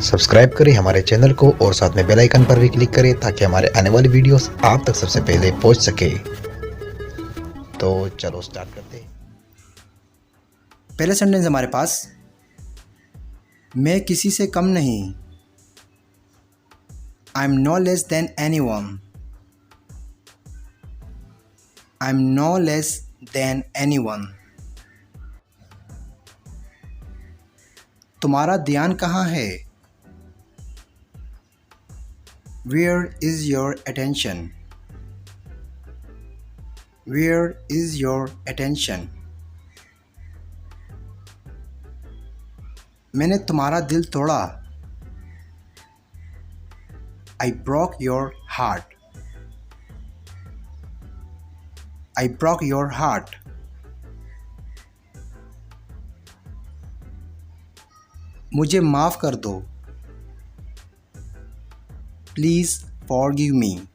Subscribe करें हमारे channel को और साथ में बेल आइकन पर भी क्लिक करें ताकि हमारे आने वाली वीडियोस आप तक सबसे पहले पहुंच सके। तो चलो स्टार्ट करते हैं। पहले सेंटेंस हमारे पास, मैं किसी से कम नहीं। I am no less than anyone. I am no less than anyone. तुम्हारा ध्यान कहाँ है? Where is your attention? Where is your attention? मैंने तुम्हारा दिल तोड़ा। I broke your heart. I broke your heart. मुझे माफ़ कर दो। Please forgive me.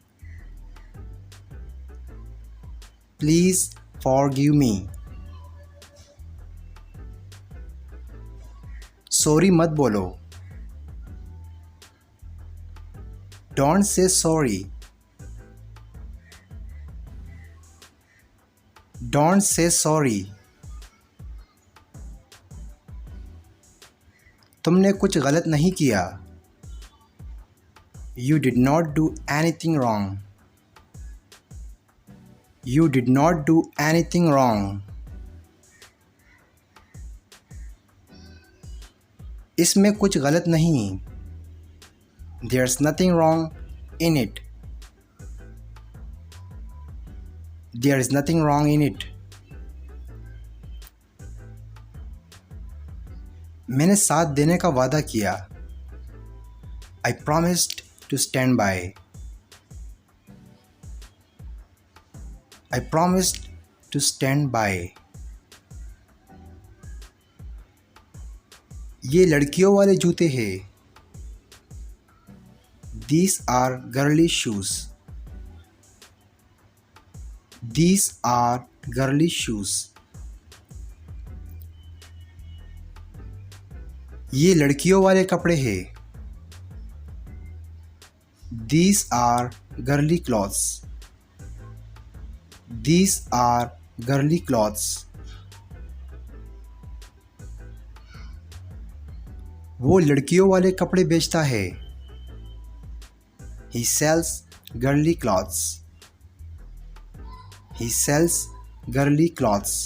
Please forgive me. Sorry मत बोलो। Don't say sorry. Don't say sorry. तुमने कुछ गलत नहीं किया। You did not do anything wrong. You did not do anything wrong. इसमें कुछ गलत नहीं। There's nothing wrong in it. There is nothing wrong in it. मैंने साथ देने का वादा किया। I promised to stand by. I promised to stand by. ये लड़कियों वाले जूते हैं। These are girly shoes. These are girly shoes. ये लड़कियों वाले कपड़े हैं। These are girly clothes. These are girly clothes. वो लड़कियों वाले कपड़े बेचता है। He sells girly clothes. He sells girly clothes.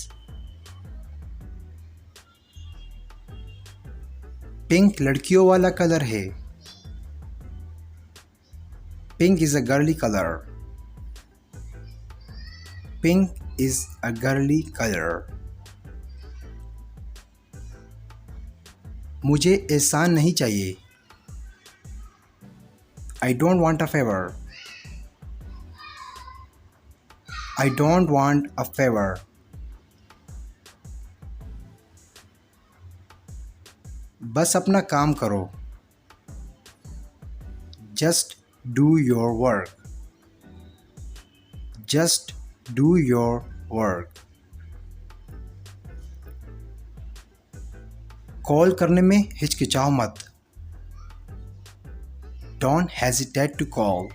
Pink लड़कियों वाला कलर है। Pink is a girly color. Pink is a girly color. मुझे एहसान नहीं चाहिए। I don't want a favor. I don't want a favor. बस अपना काम करो। Just do your work. Just do your work. Call करने में हिचकिचाओ मत। Don't hesitate to call.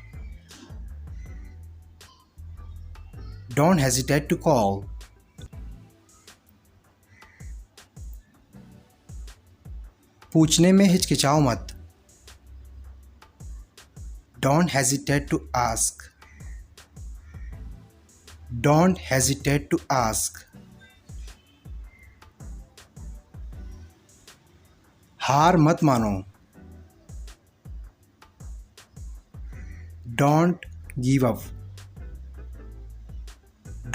Don't hesitate to call. पूछने में हिचकिचाओ मत। Don't hesitate to ask. Don't hesitate to ask. हार मत मानो। Don't give up.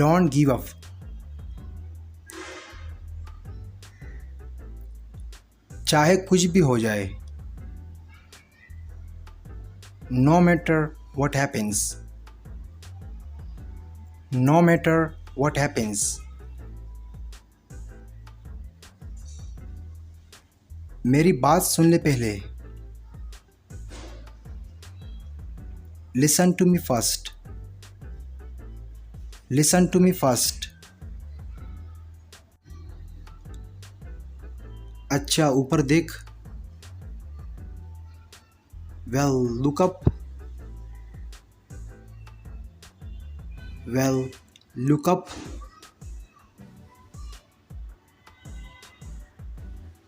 Don't give up. चाहे कुछ भी हो जाए। No matter what happens. No matter what happens. मेरी बात सुन ले पहले। Listen to me first. Listen to me first. अच्छा ऊपर देख। Well, look up. Well, look up.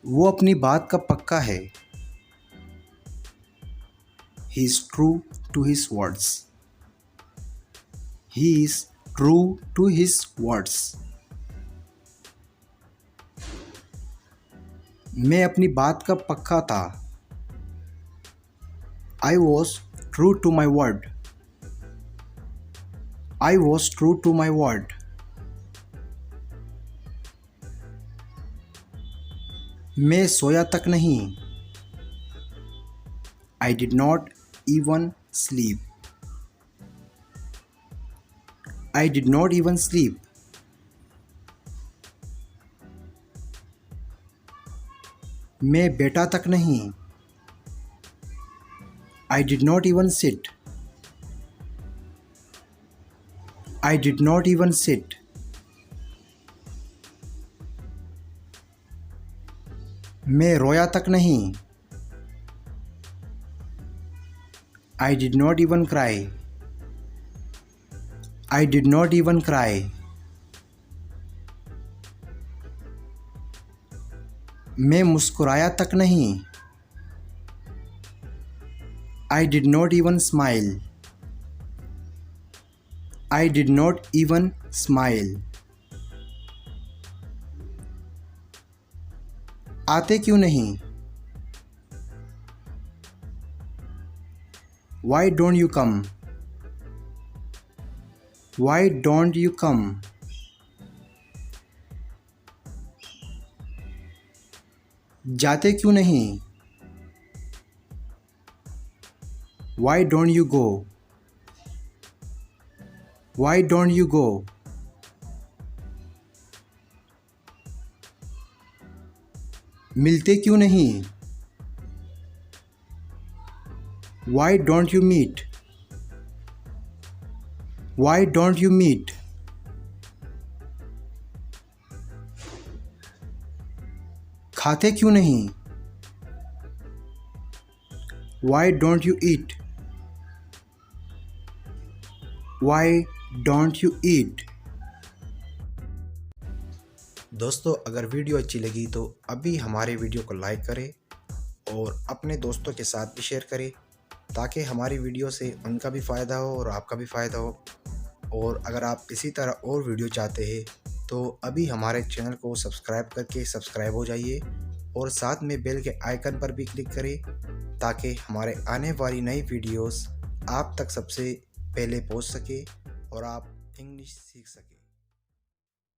वो अपनी बात का पक्का है. He is true to his words. He is true to his words. मैं अपनी बात का पक्का था. I was true to my word. I was true to my word. मैं सोया तक नहीं. I did not even sleep. I did not even sleep. मैं बैठा तक नहीं. I did not even sit. I did not even sit. मैं रोया तक नहीं. I did not even cry. I did not even cry. मैं मुस्कुराया तक नहीं. I did not even smile. I did not even smile. आते क्यों नहीं? Why don't you come? Why don't you come? जाते क्यों नहीं? Why don't you go? Why don't you go? मिलते क्यों नहीं? Why don't you meet? Why don't you meet? खाते क्यों नहीं? Why don't you eat? Why don't you eat? दोस्तों, अगर वीडियो अच्छी लगी तो अभी हमारे वीडियो को लाइक करें और अपने दोस्तों के साथ भी शेयर करें ताकि हमारी वीडियो से उनका भी फ़ायदा हो और आपका भी फ़ायदा हो। और अगर आप इसी तरह और वीडियो चाहते हैं तो अभी हमारे चैनल को सब्सक्राइब करके सब्सक्राइब हो जाइए और साथ में बेल के आइकन पर भी क्लिक करें ताकि हमारे आने वाली नई वीडियोस आप तक सबसे पहले पहुंच सके और आप इंग्लिश सीख सकें।